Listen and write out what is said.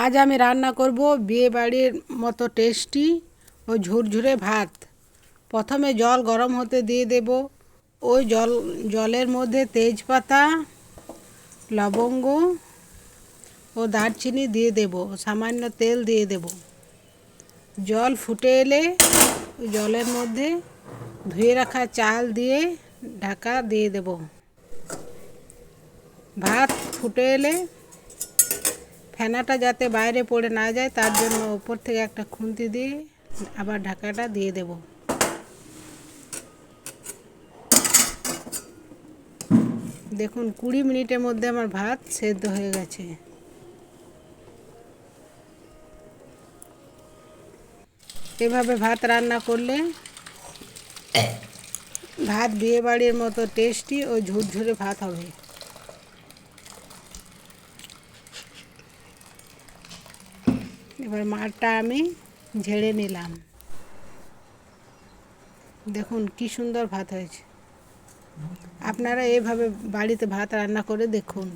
আজ আমি রান্না করব বিয়ে বাড়ির মতো টেস্টি ও ঝুরঝুরে ভাত। প্রথমে জল গরম হতে দিয়ে দেব। ওই জলের মধ্যে তেজপাতা, লবঙ্গ ও দারচিনি দিয়ে দেব। সামান্য তেল দিয়ে দেব। জল ফুটে এলে ওই জলের মধ্যে ধুয়ে রাখা চাল দিয়ে ঢাকা দিয়ে দেব। ভাত ফুটে এলে ফেনাটা যাতে বাইরে পড়ে না যায় তার জন্য উপর থেকে একটা খুন্তি দিয়ে আবার ঢাকাটা দিয়ে দেব। দেখুন 20 মিনিটের মধ্যে আমার ভাত সেদ্ধ হয়ে গেছে। এভাবে ভাত রান্না করলে ভাত বিয়ে বাড়ির মতো টেস্টি ও ঝুরঝুরে ভাত হবে। এবার মাঠটা আমি ঝেড়ে নিলাম। দেখুন কি সুন্দর ভাত হয়েছে। আপনারা এইভাবে বাড়িতে ভাত রান্না করে দেখুন।